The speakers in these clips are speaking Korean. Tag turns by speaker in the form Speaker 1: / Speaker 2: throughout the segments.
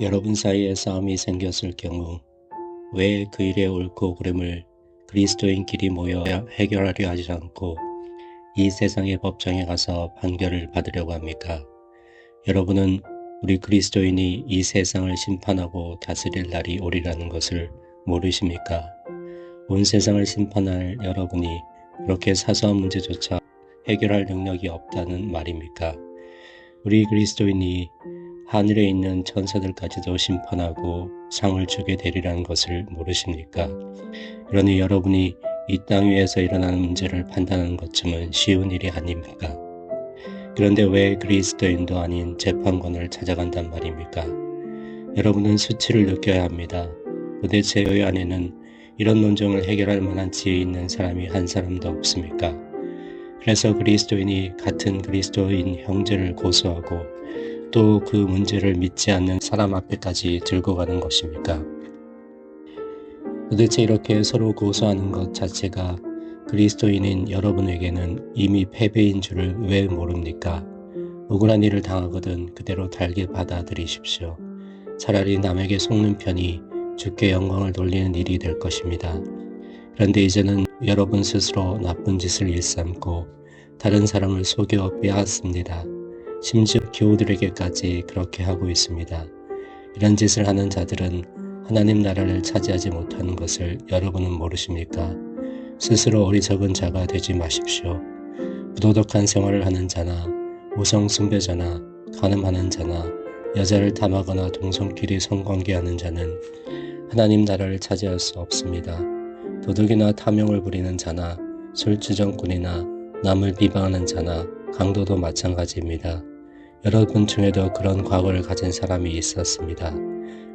Speaker 1: 여러분 사이에 싸움이 생겼을 경우 왜 그 일의 옳고 그름을 그리스도인끼리 모여 해결하려 하지 않고 이 세상의 법정에 가서 판결을 받으려고 합니까? 여러분은 우리 그리스도인이 이 세상을 심판하고 다스릴 날이 오리라는 것을 모르십니까? 온 세상을 심판할 여러분이 그렇게 사소한 문제조차 해결할 능력이 없다는 말입니까? 우리 그리스도인이 하늘에 있는 천사들까지도 심판하고 상을 주게 되리라는 것을 모르십니까? 그러니 여러분이 이 땅 위에서 일어나는 문제를 판단하는 것쯤은 쉬운 일이 아닙니까? 그런데 왜 그리스도인도 아닌 재판관을 찾아간단 말입니까? 여러분은 수치를 느껴야 합니다. 도대체 교회 안에는 이런 논쟁을 해결할 만한 지혜 있는 사람이 한 사람도 없습니까? 그래서 그리스도인이 같은 그리스도인 형제를 고소하고 또 그 문제를 믿지 않는 사람 앞에까지 들고 가는 것입니까? 도대체 이렇게 서로 고소하는 것 자체가 그리스도인인 여러분에게는 이미 패배인 줄을 왜 모릅니까? 억울한 일을 당하거든 그대로 달게 받아들이십시오. 차라리 남에게 속는 편이 주께 영광을 돌리는 일이 될 것입니다. 그런데 이제는 여러분 스스로 나쁜 짓을 일삼고 다른 사람을 속여 빼앗습니다. 심지어 교우들에게까지 그렇게 하고 있습니다. 이런 짓을 하는 자들은 하나님 나라를 차지하지 못하는 것을 여러분은 모르십니까? 스스로 어리석은 자가 되지 마십시오. 부도덕한 생활을 하는 자나 우상 숭배자나 간음하는 자나 여자를 탐하거나 동성끼리 성관계하는 자는 하나님 나라를 차지할 수 없습니다. 도둑이나 탐욕을 부리는 자나 술주정꾼이나 남을 비방하는 자나 강도도 마찬가지입니다. 여러분 중에도 그런 과거를 가진 사람이 있었습니다.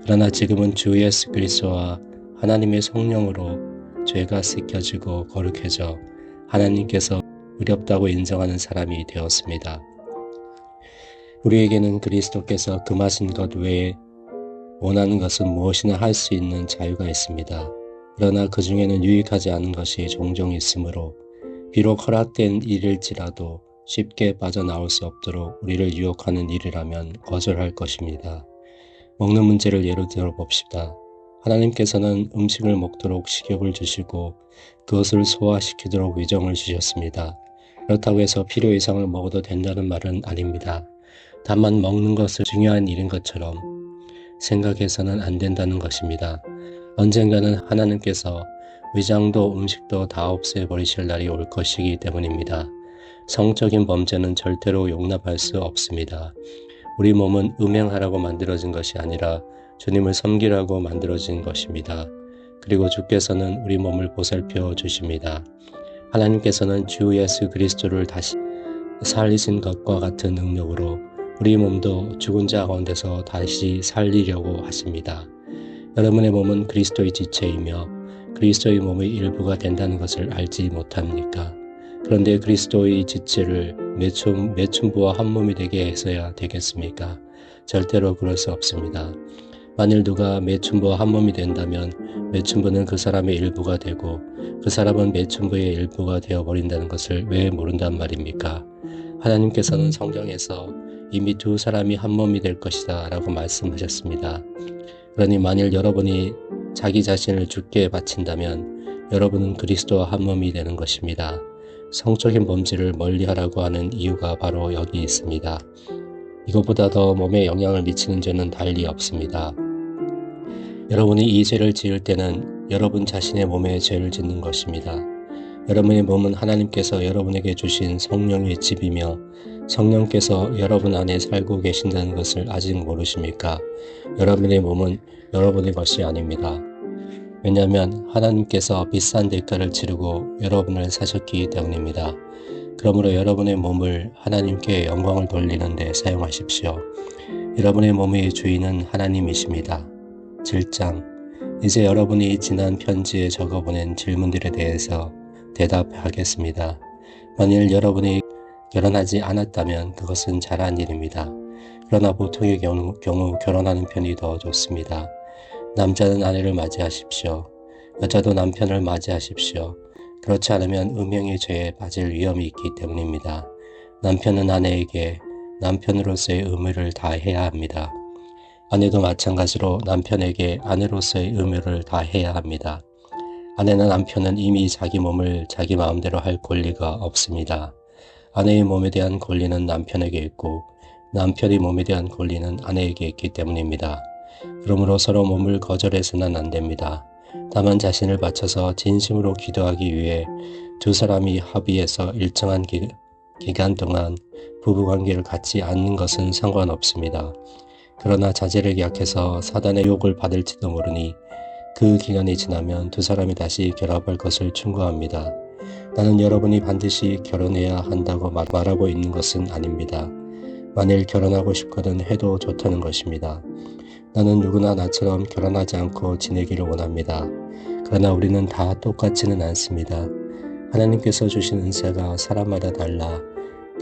Speaker 1: 그러나 지금은 주 예수 그리스도와 하나님의 성령으로 죄가 씻겨지고 거룩해져 하나님께서 의롭다고 인정하는 사람이 되었습니다. 우리에게는 그리스도께서 금하신 것 외에 원하는 것은 무엇이나 할 수 있는 자유가 있습니다. 그러나 그 중에는 유익하지 않은 것이 종종 있으므로 비록 허락된 일일지라도 쉽게 빠져나올 수 없도록 우리를 유혹하는 일이라면 거절할 것입니다. 먹는 문제를 예로 들어 봅시다. 하나님께서는 음식을 먹도록 식욕을 주시고 그것을 소화시키도록 위정을 주셨습니다. 그렇다고 해서 필요 이상을 먹어도 된다는 말은 아닙니다. 다만 먹는 것을 중요한 일인 것처럼 생각해서는 안 된다는 것입니다. 언젠가는 하나님께서 위장도 음식도 다 없애버리실 날이 올 것이기 때문입니다. 성적인 범죄는 절대로 용납할 수 없습니다. 우리 몸은 음행하라고 만들어진 것이 아니라 주님을 섬기라고 만들어진 것입니다. 그리고 주께서는 우리 몸을 보살펴 주십니다. 하나님께서는 주 예수 그리스도를 다시 살리신 것과 같은 능력으로 우리 몸도 죽은 자 가운데서 다시 살리려고 하십니다. 여러분의 몸은 그리스도의 지체이며 그리스도의 몸의 일부가 된다는 것을 알지 못합니까? 그런데 그리스도의 지체를 매춘부와 한 몸이 되게 해서야 되겠습니까? 절대로 그럴 수 없습니다. 만일 누가 매춘부와 한 몸이 된다면 매춘부는 그 사람의 일부가 되고 그 사람은 매춘부의 일부가 되어버린다는 것을 왜 모른단 말입니까? 하나님께서는 성경에서 이미 두 사람이 한 몸이 될 것이다 라고 말씀하셨습니다. 그러니 만일 여러분이 자기 자신을 주께 바친다면 여러분은 그리스도와 한 몸이 되는 것입니다. 성적인 범죄를 멀리하라고 하는 이유가 바로 여기 있습니다. 이것보다 더 몸에 영향을 미치는 죄는 달리 없습니다. 여러분이 이 죄를 지을 때는 여러분 자신의 몸에 죄를 짓는 것입니다. 여러분의 몸은 하나님께서 여러분에게 주신 성령의 집이며 성령께서 여러분 안에 살고 계신다는 것을 아직 모르십니까? 여러분의 몸은 여러분의 것이 아닙니다. 왜냐하면 하나님께서 비싼 대가를 치르고 여러분을 사셨기 때문입니다. 그러므로 여러분의 몸을 하나님께 영광을 돌리는 데 사용하십시오. 여러분의 몸의 주인은 하나님이십니다. 7장. 이제 여러분이 지난 편지에 적어보낸 질문들에 대해서 대답하겠습니다. 만일 여러분이 결혼하지 않았다면 그것은 잘한 일입니다. 그러나 보통의 경우 결혼하는 편이 더 좋습니다. 남자는 아내를 맞이하십시오. 여자도 남편을 맞이하십시오. 그렇지 않으면 음행의 죄에 빠질 위험이 있기 때문입니다. 남편은 아내에게 남편으로서의 의무를 다해야 합니다. 아내도 마찬가지로 남편에게 아내로서의 의무를 다해야 합니다. 아내나 남편은 이미 자기 몸을 자기 마음대로 할 권리가 없습니다. 아내의 몸에 대한 권리는 남편에게 있고 남편의 몸에 대한 권리는 아내에게 있기 때문입니다. 그러므로 서로 몸을 거절해서는 안 됩니다. 다만 자신을 바쳐서 진심으로 기도하기 위해 두 사람이 합의해서 일정한 기간 동안 부부관계를 갖지 않는 것은 상관없습니다. 그러나 자제를 약해서 사단의 유혹을 받을지도 모르니 그 기간이 지나면 두 사람이 다시 결합할 것을 충고합니다. 나는 여러분이 반드시 결혼해야 한다고 말하고 있는 것은 아닙니다. 만일 결혼하고 싶거든 해도 좋다는 것입니다. 나는 누구나 나처럼 결혼하지 않고 지내기를 원합니다. 그러나 우리는 다 똑같지는 않습니다. 하나님께서 주신 은사가 사람마다 달라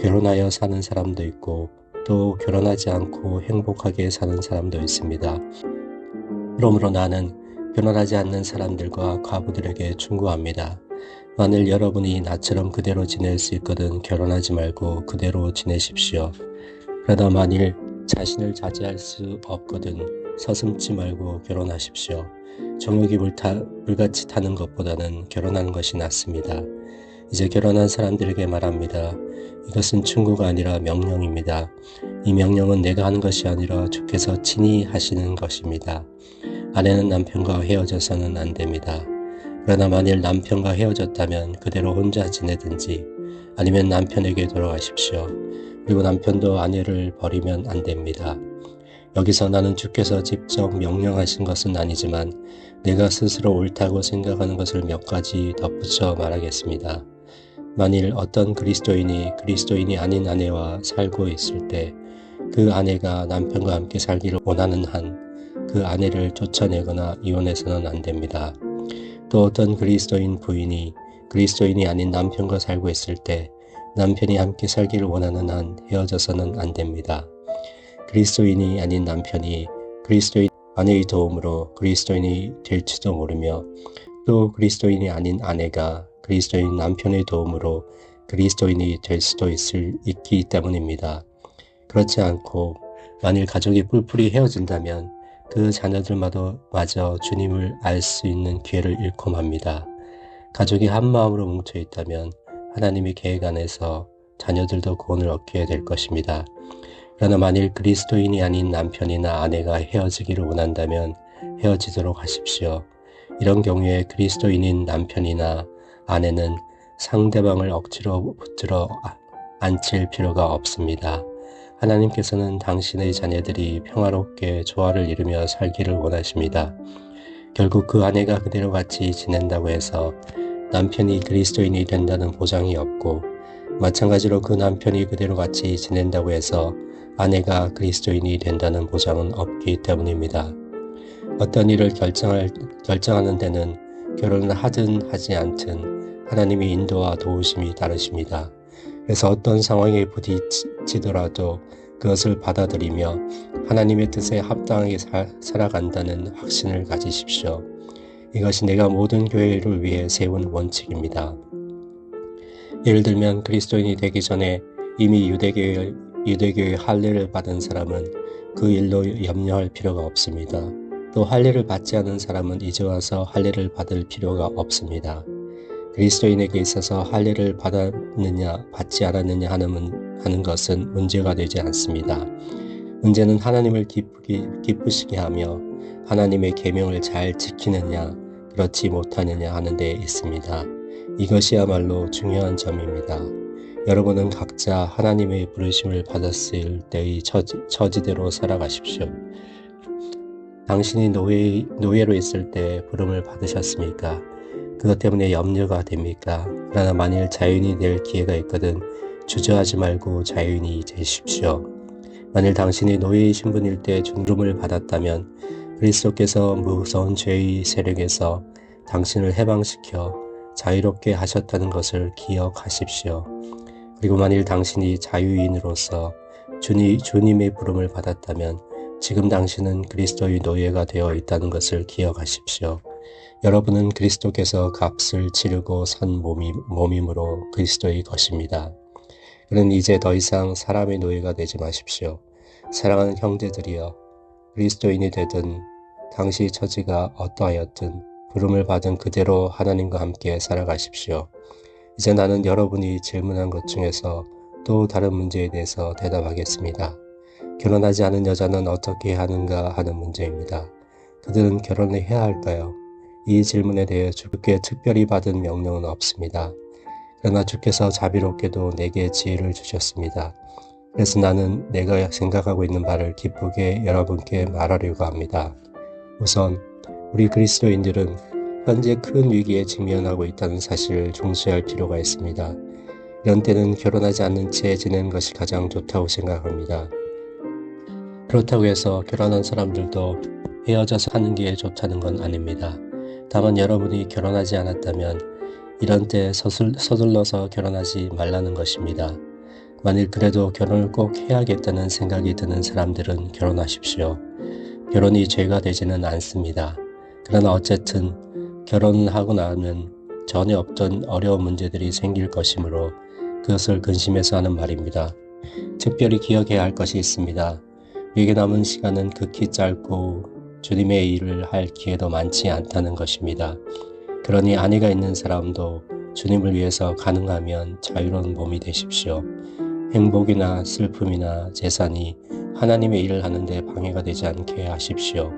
Speaker 1: 결혼하여 사는 사람도 있고 또 결혼하지 않고 행복하게 사는 사람도 있습니다. 그러므로 나는 결혼하지 않는 사람들과 과부들에게 충고합니다. 만일 여러분이 나처럼 그대로 지낼 수 있거든 결혼하지 말고 그대로 지내십시오. 그러다 만일 자신을 자제할 수 없거든 서슴지 말고 결혼하십시오. 정욕이 불같이 타는 것보다는 결혼하는 것이 낫습니다. 이제 결혼한 사람들에게 말합니다. 이것은 충고가 아니라 명령입니다. 이 명령은 내가 하는 것이 아니라 주께서 친히 하시는 것입니다. 아내는 남편과 헤어져서는 안 됩니다. 그러나 만일 남편과 헤어졌다면 그대로 혼자 지내든지 아니면 남편에게 돌아가십시오. 그리고 남편도 아내를 버리면 안 됩니다. 여기서 나는 주께서 직접 명령하신 것은 아니지만 내가 스스로 옳다고 생각하는 것을 몇 가지 덧붙여 말하겠습니다. 만일 어떤 그리스도인이 아닌 아내와 살고 있을 때 그 아내가 남편과 함께 살기를 원하는 한 그 아내를 쫓아내거나 이혼해서는 안 됩니다. 또 어떤 그리스도인 부인이 그리스도인이 아닌 남편과 살고 있을 때 남편이 함께 살기를 원하는 한 헤어져서는 안 됩니다. 그리스도인이 아닌 남편이 그리스도인 아내의 도움으로 그리스도인이 될지도 모르며 또 그리스도인이 아닌 아내가 그리스도인 남편의 도움으로 그리스도인이 될 수도 있기 때문입니다. 그렇지 않고 만일 가족이 뿔뿔이 헤어진다면 그 자녀들마저 주님을 알 수 있는 기회를 잃고 맙니다. 가족이 한 마음으로 뭉쳐 있다면 하나님의 계획 안에서 자녀들도 구원을 얻게 될 것입니다. 그러나 만일 그리스도인이 아닌 남편이나 아내가 헤어지기를 원한다면 헤어지도록 하십시오. 이런 경우에 그리스도인인 남편이나 아내는 상대방을 억지로 붙들어 앉힐 필요가 없습니다. 하나님께서는 당신의 자녀들이 평화롭게 조화를 이루며 살기를 원하십니다. 결국 그 아내가 그대로 같이 지낸다고 해서 남편이 그리스도인이 된다는 보장이 없고 마찬가지로 그 남편이 그대로 같이 지낸다고 해서 아내가 그리스도인이 된다는 보장은 없기 때문입니다. 어떤 일을 결정하는 데는 결혼을 하든 하지 않든 하나님의 인도와 도우심이 다르십니다. 그래서 어떤 상황에 부딪히더라도 그것을 받아들이며 하나님의 뜻에 합당하게 살아간다는 확신을 가지십시오. 이것이 내가 모든 교회를 위해 세운 원칙입니다. 예를 들면 그리스도인이 되기 전에 이미 유대교의 할례를 받은 사람은 그 일로 염려할 필요가 없습니다. 또 할례를 받지 않은 사람은 이제 와서 할례를 받을 필요가 없습니다. 그리스도인에게 있어서 할례를 받았느냐 받지 않았느냐 하는 것은 문제가 되지 않습니다. 문제는 하나님을 기쁘시게 하며 하나님의 계명을 잘 지키느냐 그렇지 못하느냐 하는 데 있습니다. 이것이야말로 중요한 점입니다. 여러분은 각자 하나님의 부르심을 받았을 때의 처지대로 살아가십시오. 당신이 노예로 있을 때 부름을 받으셨습니까? 그것 때문에 염려가 됩니까? 그러나 만일 자유인이 될 기회가 있거든 주저하지 말고 자유인이 되십시오. 만일 당신이 노예의 신분일 때 부름을 받았다면 그리스도께서 무서운 죄의 세력에서 당신을 해방시켜 자유롭게 하셨다는 것을 기억하십시오. 그리고 만일 당신이 자유인으로서 주님의 부름을 받았다면 지금 당신은 그리스도의 노예가 되어 있다는 것을 기억하십시오. 여러분은 그리스도께서 값을 치르고 산 몸이므로 그리스도의 것입니다. 그는 이제 더 이상 사람의 노예가 되지 마십시오. 사랑하는 형제들이여, 그리스도인이 되든 당시 처지가 어떠하였든 부름을 받은 그대로 하나님과 함께 살아가십시오. 이제 나는 여러분이 질문한 것 중에서 또 다른 문제에 대해서 대답하겠습니다. 결혼하지 않은 여자는 어떻게 하는가 하는 문제입니다. 그들은 결혼을 해야 할까요? 이 질문에 대해 주께 특별히 받은 명령은 없습니다. 그러나 주께서 자비롭게도 내게 지혜를 주셨습니다. 그래서 나는 내가 생각하고 있는 바를 기쁘게 여러분께 말하려고 합니다. 우선 우리 그리스도인들은 현재 큰 위기에 직면하고 있다는 사실을 중시할 필요가 있습니다. 이런 때는 결혼하지 않는 채 지내는 것이 가장 좋다고 생각합니다. 그렇다고 해서 결혼한 사람들도 헤어져서 사는 게 좋다는 건 아닙니다. 다만 여러분이 결혼하지 않았다면 이런 때 서둘러서 결혼하지 말라는 것입니다. 만일 그래도 결혼을 꼭 해야겠다는 생각이 드는 사람들은 결혼하십시오. 결혼이 죄가 되지는 않습니다. 그러나 어쨌든 결혼을 하고 나면 전에 없던 어려운 문제들이 생길 것이므로 그것을 근심해서 하는 말입니다. 특별히 기억해야 할 것이 있습니다. 우리에게 남은 시간은 극히 짧고 주님의 일을 할 기회도 많지 않다는 것입니다. 그러니 아내가 있는 사람도 주님을 위해서 가능하면 자유로운 몸이 되십시오. 행복이나 슬픔이나 재산이 하나님의 일을 하는데 방해가 되지 않게 하십시오.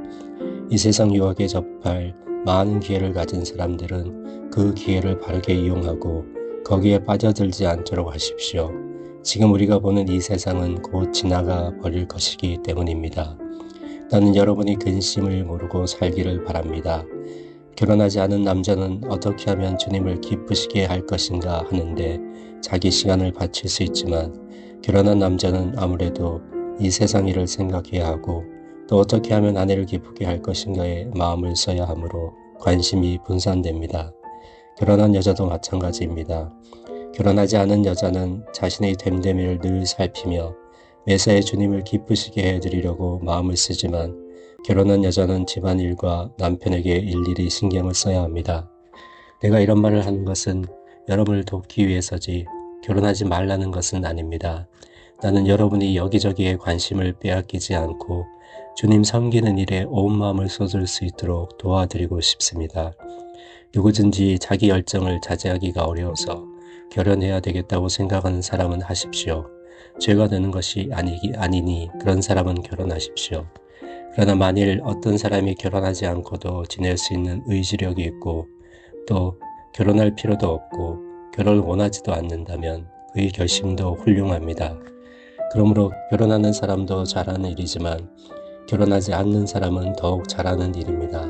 Speaker 1: 이 세상 유혹에 접할 많은 기회를 가진 사람들은 그 기회를 바르게 이용하고 거기에 빠져들지 않도록 하십시오. 지금 우리가 보는 이 세상은 곧 지나가 버릴 것이기 때문입니다. 나는 여러분이 근심을 모르고 살기를 바랍니다. 결혼하지 않은 남자는 어떻게 하면 주님을 기쁘시게 할 것인가 하는데 자기 시간을 바칠 수 있지만 결혼한 남자는 아무래도 이 세상 일을 생각해야 하고 또 어떻게 하면 아내를 기쁘게 할 것인가에 마음을 써야 하므로 관심이 분산됩니다. 결혼한 여자도 마찬가지입니다. 결혼하지 않은 여자는 자신의 됨됨이를 늘 살피며 매사에 주님을 기쁘시게 해드리려고 마음을 쓰지만 결혼한 여자는 집안일과 남편에게 일일이 신경을 써야 합니다. 내가 이런 말을 하는 것은 여러분을 돕기 위해서지 결혼하지 말라는 것은 아닙니다. 나는 여러분이 여기저기에 관심을 빼앗기지 않고 주님 섬기는 일에 온 마음을 쏟을 수 있도록 도와드리고 싶습니다. 누구든지 자기 열정을 자제하기가 어려워서 결혼해야 되겠다고 생각하는 사람은 하십시오. 죄가 되는 것이 아니니 그런 사람은 결혼하십시오. 그러나 만일 어떤 사람이 결혼하지 않고도 지낼 수 있는 의지력이 있고 또 결혼할 필요도 없고 결혼을 원하지도 않는다면 그의 결심도 훌륭합니다. 그러므로 결혼하는 사람도 잘하는 일이지만 결혼하지 않는 사람은 더욱 잘하는 일입니다.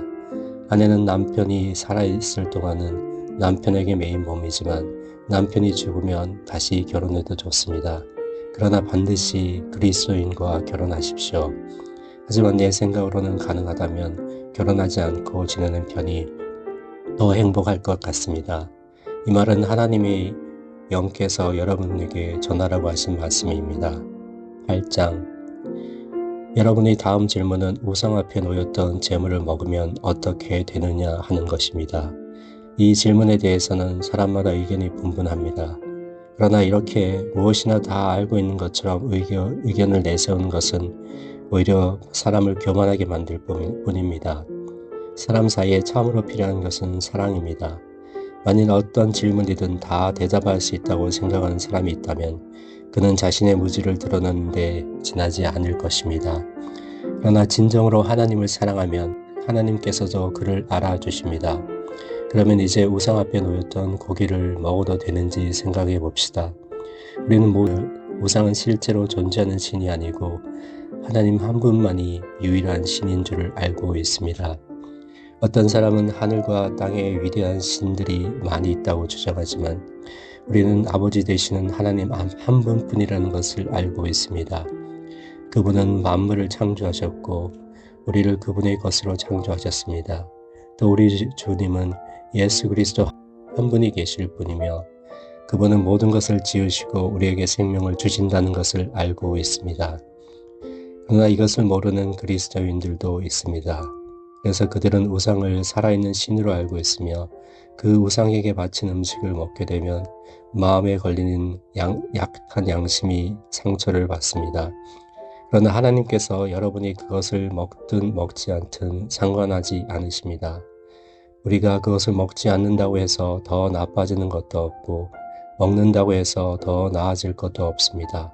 Speaker 1: 아내는 남편이 살아있을 동안은 남편에게 매인 몸이지만 남편이 죽으면 다시 결혼해도 좋습니다. 그러나 반드시 그리스도인과 결혼하십시오. 하지만 내 생각으로는 가능하다면 결혼하지 않고 지내는 편이 더 행복할 것 같습니다. 이 말은 하나님이 영께서 여러분에게 전하라고 하신 말씀입니다. 8장 여러분의 다음 질문은 우상 앞에 놓였던 재물을 먹으면 어떻게 되느냐 하는 것입니다. 이 질문에 대해서는 사람마다 의견이 분분합니다. 그러나 이렇게 무엇이나 다 알고 있는 것처럼 의견을 내세우는 것은 오히려 사람을 교만하게 만들 뿐입니다. 사람 사이에 참으로 필요한 것은 사랑입니다. 만일 어떤 질문이든 다 대답할 수 있다고 생각하는 사람이 있다면 그는 자신의 무지를 드러내는데 지나지 않을 것입니다. 그러나 진정으로 하나님을 사랑하면 하나님께서도 그를 알아주십니다. 그러면 이제 우상 앞에 놓였던 고기를 먹어도 되는지 생각해 봅시다. 우리는 우상은 실제로 존재하는 신이 아니고 하나님 한 분만이 유일한 신인 줄을 알고 있습니다. 어떤 사람은 하늘과 땅에 위대한 신들이 많이 있다고 주장하지만 우리는 아버지 되시는 하나님 한 분뿐이라는 것을 알고 있습니다. 그분은 만물을 창조하셨고 우리를 그분의 것으로 창조하셨습니다. 또 우리 주님은 예수 그리스도 한 분이 계실 뿐이며 그분은 모든 것을 지으시고 우리에게 생명을 주신다는 것을 알고 있습니다. 그러나 이것을 모르는 그리스도인들도 있습니다. 그래서 그들은 우상을 살아있는 신으로 알고 있으며 그 우상에게 바친 음식을 먹게 되면 마음에 걸리는 약한 양심이 상처를 받습니다. 그러나 하나님께서 여러분이 그것을 먹든 먹지 않든 상관하지 않으십니다. 우리가 그것을 먹지 않는다고 해서 더 나빠지는 것도 없고 먹는다고 해서 더 나아질 것도 없습니다.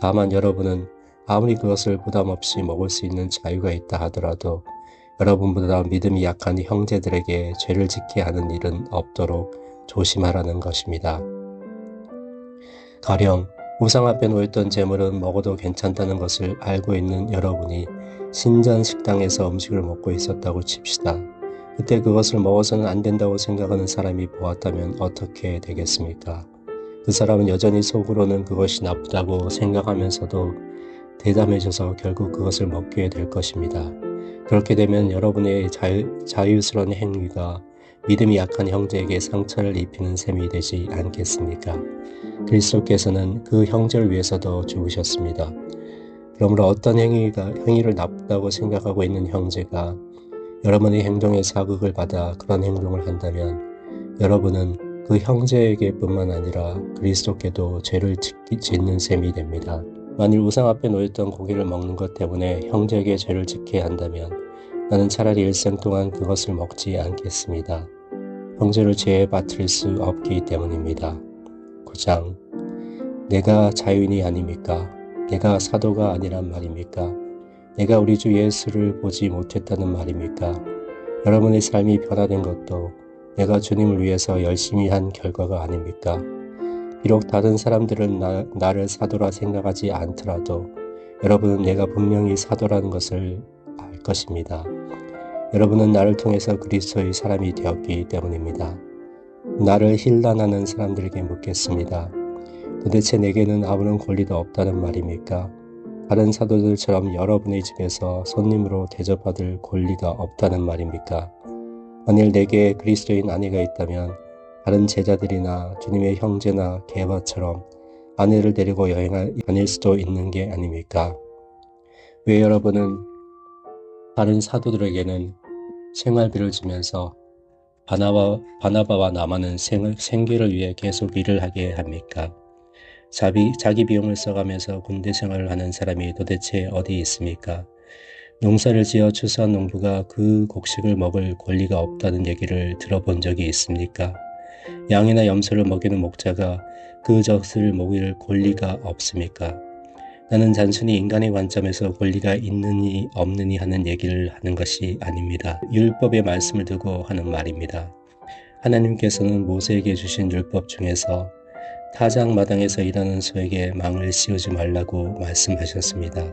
Speaker 1: 다만 여러분은 아무리 그것을 부담 없이 먹을 수 있는 자유가 있다 하더라도 여러분보다 믿음이 약한 형제들에게 죄를 짓게 하는 일은 없도록 조심하라는 것입니다. 가령 우상 앞에 놓였던 재물은 먹어도 괜찮다는 것을 알고 있는 여러분이 신전 식당에서 음식을 먹고 있었다고 칩시다. 그때 그것을 먹어서는 안 된다고 생각하는 사람이 보았다면 어떻게 되겠습니까? 그 사람은 여전히 속으로는 그것이 나쁘다고 생각하면서도 대담해져서 결국 그것을 먹게 될 것입니다. 그렇게 되면 여러분의 자유스러운 행위가 믿음이 약한 형제에게 상처를 입히는 셈이 되지 않겠습니까? 그리스도께서는 그 형제를 위해서도 죽으셨습니다. 그러므로 어떤 행위를 나쁘다고 생각하고 있는 형제가 여러분의 행동에 자극을 받아 그런 행동을 한다면 여러분은 그 형제에게 뿐만 아니라 그리스도께도 죄를 짓는 셈이 됩니다. 만일 우상 앞에 놓였던 고기를 먹는 것 때문에 형제에게 죄를 짓게 한다면 나는 차라리 일생 동안 그것을 먹지 않겠습니다. 형제를 죄에 빠뜨릴 수 없기 때문입니다. 9장 내가 자유인이 아닙니까? 내가 사도가 아니란 말입니까? 내가 우리 주 예수를 보지 못했다는 말입니까? 여러분의 삶이 변화된 것도 내가 주님을 위해서 열심히 한 결과가 아닙니까? 비록 다른 사람들은 나를 사도라 생각하지 않더라도 여러분은 내가 분명히 사도라는 것을 알 것입니다. 여러분은 나를 통해서 그리스도의 사람이 되었기 때문입니다. 나를 힐난하는 사람들에게 묻겠습니다. 도대체 내게는 아무런 권리도 없다는 말입니까? 다른 사도들처럼 여러분의 집에서 손님으로 대접받을 권리가 없다는 말입니까? 만일 내게 그리스도인 아내가 있다면 다른 제자들이나 주님의 형제나 게바처럼 아내를 데리고 여행을 다닐 수도 있는 게 아닙니까? 왜 여러분은 다른 사도들에게는 생활비를 주면서 바나바와 나만은 생계를 위해 계속 일을 하게 합니까? 자기 비용을 써가면서 군대 생활을 하는 사람이 도대체 어디 있습니까? 농사를 지어 추수한 농부가 그 곡식을 먹을 권리가 없다는 얘기를 들어본 적이 있습니까? 양이나 염소를 먹이는 목자가 그 젖을 먹일 권리가 없습니까? 나는 단순히 인간의 관점에서 권리가 있느니 없느니 하는 얘기를 하는 것이 아닙니다. 율법의 말씀을 두고 하는 말입니다. 하나님께서는 모세에게 주신 율법 중에서 타작마당에서 일하는 소에게 망을 씌우지 말라고 말씀하셨습니다.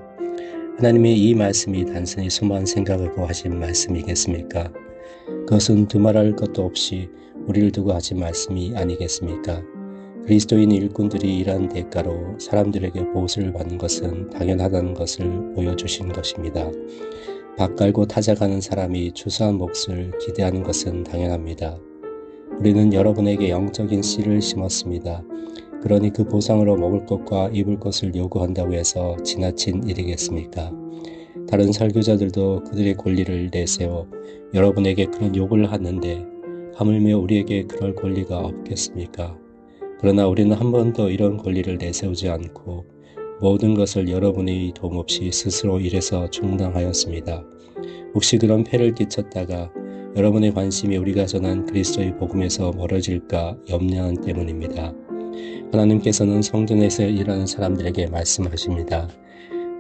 Speaker 1: 하나님의 이 말씀이 단순히 수만 생각하고 하신 말씀이겠습니까? 그것은 두말할 것도 없이 우리를 두고 하신 말씀이 아니겠습니까? 그리스도인 일꾼들이 일한 대가로 사람들에게 보수를 받는 것은 당연하다는 것을 보여주신 것입니다. 밥 깔고 타작하는 사람이 추수한 몫을 기대하는 것은 당연합니다. 우리는 여러분에게 영적인 씨를 심었습니다. 그러니 그 보상으로 먹을 것과 입을 것을 요구한다고 해서 지나친 일이겠습니까? 다른 설교자들도 그들의 권리를 내세워 여러분에게 그런 요구를 하는데 하물며 우리에게 그럴 권리가 없겠습니까? 그러나 우리는 한 번도 이런 권리를 내세우지 않고 모든 것을 여러분의 도움 없이 스스로 일해서 충당하였습니다. 혹시 그런 폐를 끼쳤다가 여러분의 관심이 우리가 전한 그리스도의 복음에서 멀어질까 염려한 때문입니다. 하나님께서는 성전에서 일하는 사람들에게 말씀하십니다.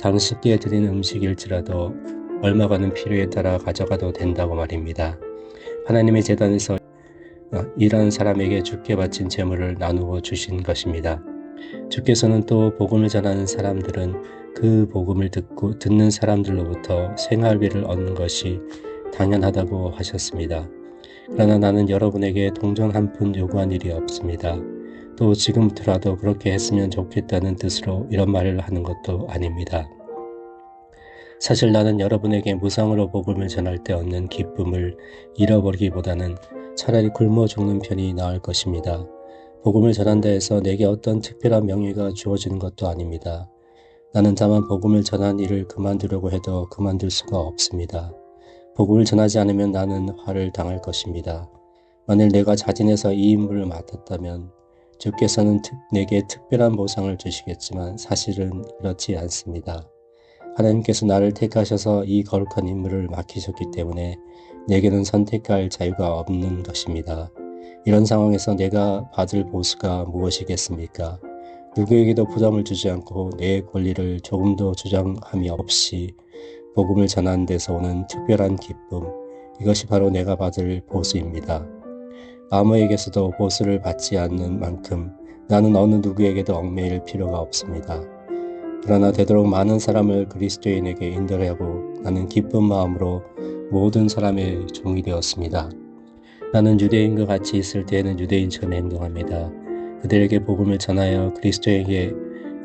Speaker 1: 당신께 드린 음식일지라도 얼마 가는 필요에 따라 가져가도 된다고 말입니다. 하나님의 제단에서 일하는 사람에게 주께 바친 재물을 나누어 주신 것입니다. 주께서는 또 복음을 전하는 사람들은 그 복음을 듣는 사람들로부터 생활비를 얻는 것이 당연하다고 하셨습니다. 그러나 나는 여러분에게 동전 한 푼 요구한 일이 없습니다. 또 지금부터라도 그렇게 했으면 좋겠다는 뜻으로 이런 말을 하는 것도 아닙니다. 사실 나는 여러분에게 무상으로 복음을 전할 때 얻는 기쁨을 잃어버리기보다는 차라리 굶어 죽는 편이 나을 것입니다. 복음을 전한다 해서 내게 어떤 특별한 명예가 주어지는 것도 아닙니다. 나는 다만 복음을 전한 일을 그만두려고 해도 그만둘 수가 없습니다. 복음을 전하지 않으면 나는 화를 당할 것입니다. 만일 내가 자진해서 이 임무를 맡았다면 주께서는 내게 특별한 보상을 주시겠지만 사실은 그렇지 않습니다. 하나님께서 나를 택하셔서 이 거룩한 임무를 맡기셨기 때문에 내게는 선택할 자유가 없는 것입니다. 이런 상황에서 내가 받을 보수가 무엇이겠습니까? 누구에게도 부담을 주지 않고 내 권리를 조금도 주장함이 없이 복음을 전하는 데서 오는 특별한 기쁨, 이것이 바로 내가 받을 보수입니다. 아무에게서도 보수를 받지 않는 만큼 나는 어느 누구에게도 얽매일 필요가 없습니다. 그러나 되도록 많은 사람을 그리스도인에게 인도하고 나는 기쁜 마음으로 모든 사람의 종이 되었습니다. 나는 유대인과 같이 있을 때에는 유대인처럼 행동합니다. 그들에게 복음을 전하여 그리스도에게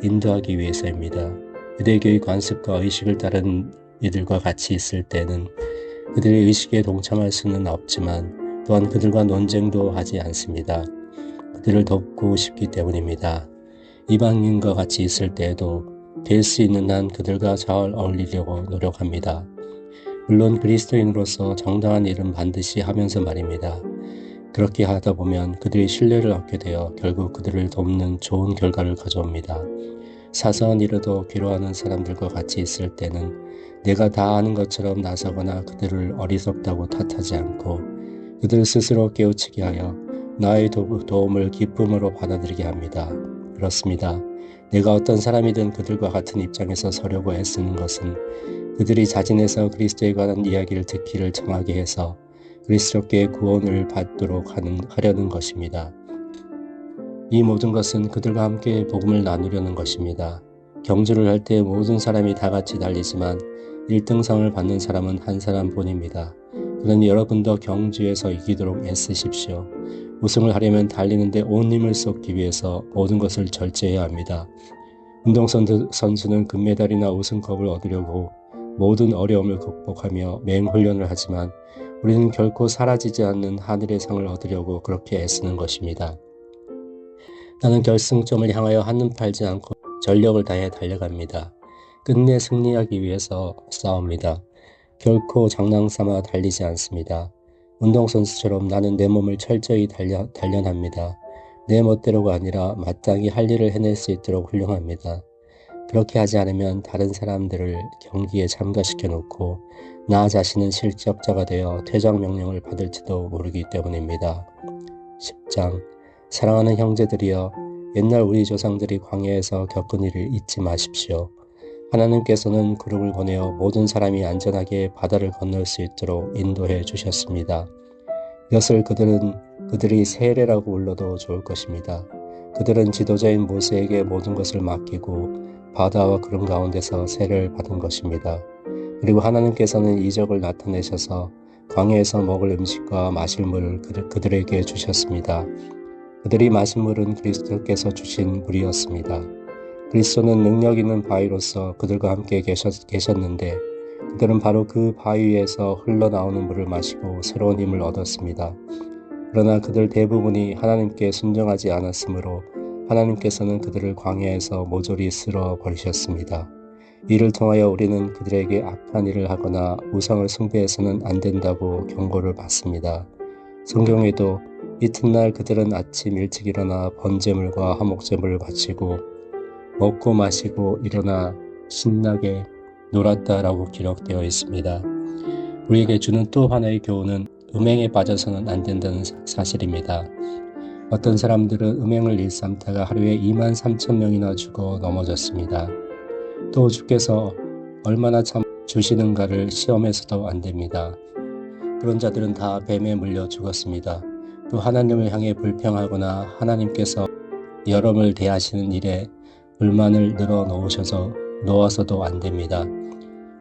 Speaker 1: 인도하기 위해서입니다. 유대교의 관습과 의식을 따른 이들과 같이 있을 때는 그들의 의식에 동참할 수는 없지만 또한 그들과 논쟁도 하지 않습니다. 그들을 돕고 싶기 때문입니다. 이방인과 같이 있을 때에도 될 수 있는 한 그들과 잘 어울리려고 노력합니다. 물론 그리스도인으로서 정당한 일은 반드시 하면서 말입니다. 그렇게 하다 보면 그들의 신뢰를 얻게 되어 결국 그들을 돕는 좋은 결과를 가져옵니다. 사소한 일에도 괴로워하는 사람들과 같이 있을 때는 내가 다 아는 것처럼 나서거나 그들을 어리석다고 탓하지 않고 그들 스스로 깨우치게 하여 나의 도움을 기쁨으로 받아들이게 합니다. 그렇습니다. 내가 어떤 사람이든 그들과 같은 입장에서 서려고 애쓰는 것은 그들이 자진해서 그리스도에 관한 이야기를 듣기를 청하게 해서 그리스도께 구원을 받도록 하려는 것입니다. 이 모든 것은 그들과 함께 복음을 나누려는 것입니다. 경주를 할 때 모든 사람이 다 같이 달리지만 1등상을 받는 사람은 한 사람뿐입니다. 그러니 여러분도 경주에서 이기도록 애쓰십시오. 우승을 하려면 달리는데 온 힘을 쏟기 위해서 모든 것을 절제해야 합니다. 운동선수는 금메달이나 우승컵을 얻으려고 모든 어려움을 극복하며 맹훈련을 하지만 우리는 결코 사라지지 않는 하늘의 상을 얻으려고 그렇게 애쓰는 것입니다. 나는 결승점을 향하여 한눈 팔지 않고 전력을 다해 달려갑니다. 끝내 승리하기 위해서 싸웁니다. 결코 장난삼아 달리지 않습니다. 운동선수처럼 나는 내 몸을 철저히 단련합니다. 내 멋대로가 아니라 마땅히 할 일을 해낼 수 있도록 훈련합니다. 그렇게 하지 않으면 다른 사람들을 경기에 참가시켜 놓고 나 자신은 실격자가 되어 퇴장 명령을 받을지도 모르기 때문입니다. 10장 사랑하는 형제들이여 옛날 우리 조상들이 광야에서 겪은 일을 잊지 마십시오. 하나님께서는 구름을 보내어 모든 사람이 안전하게 바다를 건널 수 있도록 인도해 주셨습니다. 이것을 그들이 세례라고 불러도 좋을 것입니다. 그들은 지도자인 모세에게 모든 것을 맡기고 바다와 구름 가운데서 세례를 받은 것입니다. 그리고 하나님께서는 이적을 나타내셔서 광야에서 먹을 음식과 마실 물을 그들에게 주셨습니다. 그들이 마신 물은 그리스도께서 주신 물이었습니다. 그리스도는 능력 있는 바위로서 그들과 함께 계셨는데 그들은 바로 그 바위에서 흘러나오는 물을 마시고 새로운 힘을 얻었습니다. 그러나 그들 대부분이 하나님께 순종하지 않았으므로 하나님께서는 그들을 광야에서 모조리 쓸어 버리셨습니다. 이를 통하여 우리는 그들에게 악한 일을 하거나 우상을 숭배해서는 안 된다고 경고를 받습니다. 성경에도 이튿날 그들은 아침 일찍 일어나 번제물과 화목제물을 바치고 먹고 마시고 일어나 신나게 놀았다라고 기록되어 있습니다. 우리에게 주는 또 하나의 교훈은 음행에 빠져서는 안 된다는 사실입니다. 어떤 사람들은 음행을 일삼다가 하루에 23,000명이나 죽어 넘어졌습니다. 또 주께서 얼마나 참 주시는가를 시험해서도 안 됩니다. 그런 자들은 다 뱀에 물려 죽었습니다. 또 하나님을 향해 불평하거나 하나님께서 여러분을 대하시는 일에 불만을 놓아서도 안 됩니다.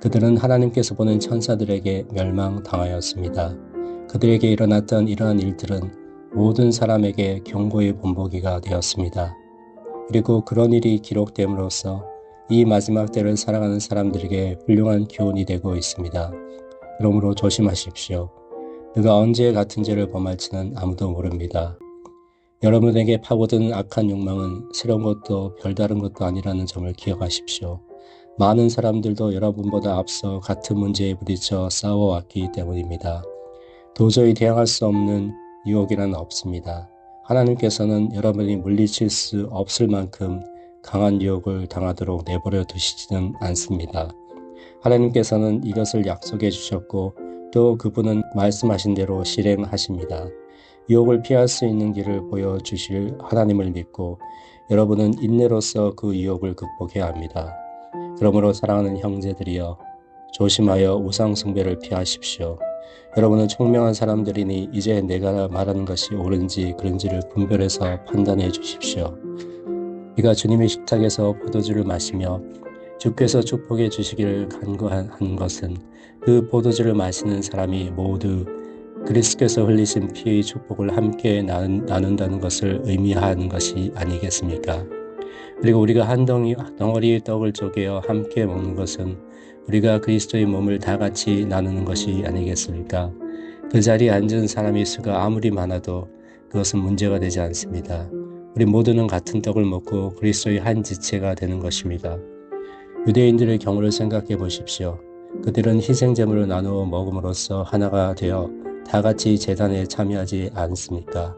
Speaker 1: 그들은 하나님께서 보낸 천사들에게 멸망당하였습니다. 그들에게 일어났던 이러한 일들은 모든 사람에게 경고의 본보기가 되었습니다. 그리고 그런 일이 기록됨으로써 이 마지막 때를 살아가는 사람들에게 훌륭한 교훈이 되고 있습니다. 그러므로 조심하십시오. 누가 언제 같은 죄를 범할지는 아무도 모릅니다. 여러분에게 파고드는 악한 욕망은 새로운 것도 별다른 것도 아니라는 점을 기억하십시오. 많은 사람들도 여러분보다 앞서 같은 문제에 부딪혀 싸워왔기 때문입니다. 도저히 대항할 수 없는 유혹이란 없습니다. 하나님께서는 여러분이 물리칠 수 없을 만큼 강한 유혹을 당하도록 내버려 두시지는 않습니다. 하나님께서는 이것을 약속해 주셨고 또 그분은 말씀하신 대로 실행하십니다. 유혹을 피할 수 있는 길을 보여주실 하나님을 믿고 여러분은 인내로서 그 유혹을 극복해야 합니다. 그러므로 사랑하는 형제들이여, 조심하여 우상 숭배를 피하십시오. 여러분은 총명한 사람들이니 이제 내가 말하는 것이 옳은지 그른지를 분별해서 판단해 주십시오. 우리가 주님의 식탁에서 포도주를 마시며 주께서 축복해 주시기를 간구한 것은 그 포도주를 마시는 사람이 모두 그리스도께서 흘리신 피의 축복을 함께 나눈다는 것을 의미하는 것이 아니겠습니까? 그리고 우리가 한 덩어리의 떡을 쪼개어 함께 먹는 것은 우리가 그리스도의 몸을 다 같이 나누는 것이 아니겠습니까? 그 자리에 앉은 사람의 수가 아무리 많아도 그것은 문제가 되지 않습니다. 우리 모두는 같은 떡을 먹고 그리스도의 한 지체가 되는 것입니다. 유대인들의 경우를 생각해 보십시오. 그들은 희생제물을 나누어 먹음으로써 하나가 되어 다 같이 제단에 참여하지 않습니까?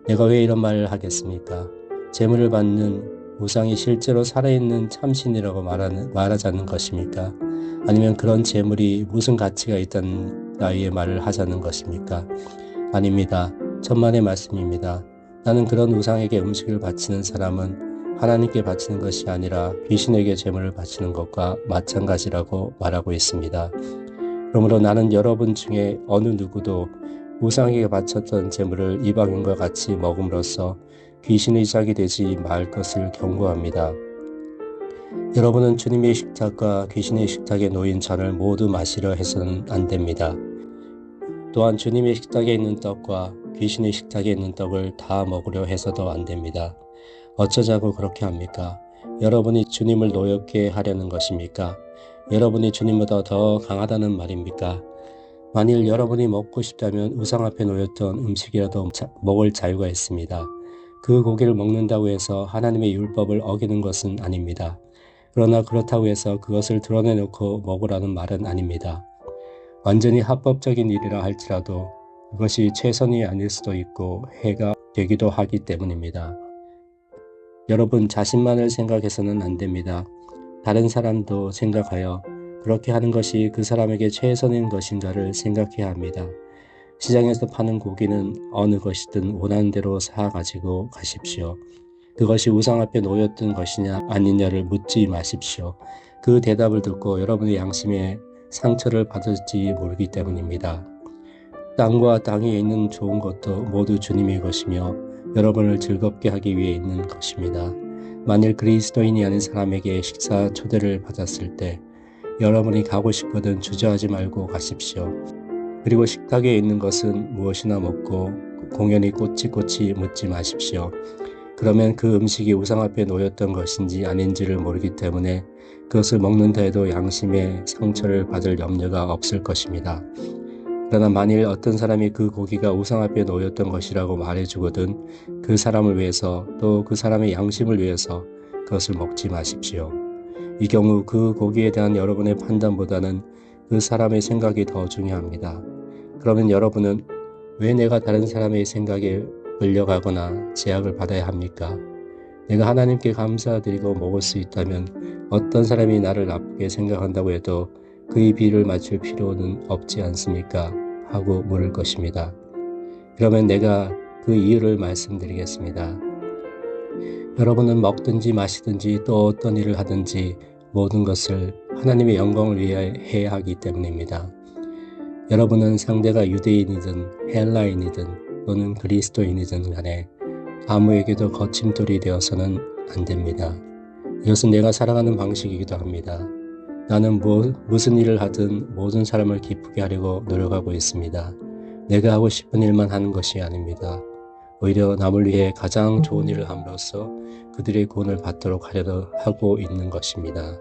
Speaker 1: 내가 왜 이런 말을 하겠습니까? 제물을 받는 우상이 실제로 살아있는 참신이라고 말하자는 것입니까? 아니면 그런 제물이 무슨 가치가 있다는 나의 말을 하자는 것입니까? 아닙니다. 천만의 말씀입니다. 나는 그런 우상에게 음식을 바치는 사람은 하나님께 바치는 것이 아니라 귀신에게 제물을 바치는 것과 마찬가지라고 말하고 있습니다. 그러므로 나는 여러분 중에 어느 누구도 우상에게 바쳤던 제물을 이방인과 같이 먹음으로써 귀신의 짝이 되지 말 것을 경고합니다. 여러분은 주님의 식탁과 귀신의 식탁에 놓인 잔을 모두 마시려 해서는 안 됩니다. 또한 주님의 식탁에 있는 떡과 귀신의 식탁에 있는 떡을 다 먹으려 해서도 안 됩니다. 어쩌자고 그렇게 합니까? 여러분이 주님을 노엽게 하려는 것입니까? 여러분이 주님보다 더 강하다는 말입니까? 만일 여러분이 먹고 싶다면 우상 앞에 놓였던 음식이라도 먹을 자유가 있습니다. 그 고기를 먹는다고 해서 하나님의 율법을 어기는 것은 아닙니다. 그러나 그렇다고 해서 그것을 드러내놓고 먹으라는 말은 아닙니다. 완전히 합법적인 일이라 할지라도 그것이 최선이 아닐 수도 있고 해가 되기도 하기 때문입니다. 여러분 자신만을 생각해서는 안 됩니다. 다른 사람도 생각하여 그렇게 하는 것이 그 사람에게 최선인 것인가를 생각해야 합니다. 시장에서 파는 고기는 어느 것이든 원하는 대로 사가지고 가십시오. 그것이 우상 앞에 놓였던 것이냐 아니냐를 묻지 마십시오. 그 대답을 듣고 여러분의 양심에 상처를 받을지 모르기 때문입니다. 땅과 땅 위에 있는 좋은 것도 모두 주님의 것이며 여러분을 즐겁게 하기 위해 있는 것입니다. 만일 그리스도인이 아닌 사람에게 식사 초대를 받았을 때 여러분이 가고 싶거든 주저하지 말고 가십시오. 그리고 식탁에 있는 것은 무엇이나 먹고 공연히 꼬치꼬치 묻지 마십시오. 그러면 그 음식이 우상 앞에 놓였던 것인지 아닌지를 모르기 때문에 그것을 먹는다 해도 양심에 상처를 받을 염려가 없을 것입니다. 그러나 만일 어떤 사람이 그 고기가 우상 앞에 놓였던 것이라고 말해주거든 그 사람을 위해서 또 그 사람의 양심을 위해서 그것을 먹지 마십시오. 이 경우 그 고기에 대한 여러분의 판단보다는 그 사람의 생각이 더 중요합니다. 그러면 여러분은 왜 내가 다른 사람의 생각에 끌려가거나 제약을 받아야 합니까? 내가 하나님께 감사드리고 먹을 수 있다면 어떤 사람이 나를 나쁘게 생각한다고 해도 그의 비를 맞출 필요는 없지 않습니까? 하고 물을 것입니다. 그러면 내가 그 이유를 말씀드리겠습니다. 여러분은 먹든지 마시든지 또 어떤 일을 하든지 모든 것을 하나님의 영광을 위해 해야 하기 때문입니다. 여러분은 상대가 유대인이든 헬라인이든 또는 그리스도인이든 간에 아무에게도 거침돌이 되어서는 안 됩니다. 이것은 내가 살아가는 방식이기도 합니다. 나는 무슨 일을 하든 모든 사람을 기쁘게 하려고 노력하고 있습니다. 내가 하고 싶은 일만 하는 것이 아닙니다. 오히려 남을 위해 가장 좋은 일을 함으로써 그들의 구원을 받도록 하려고 하고 있는 것입니다.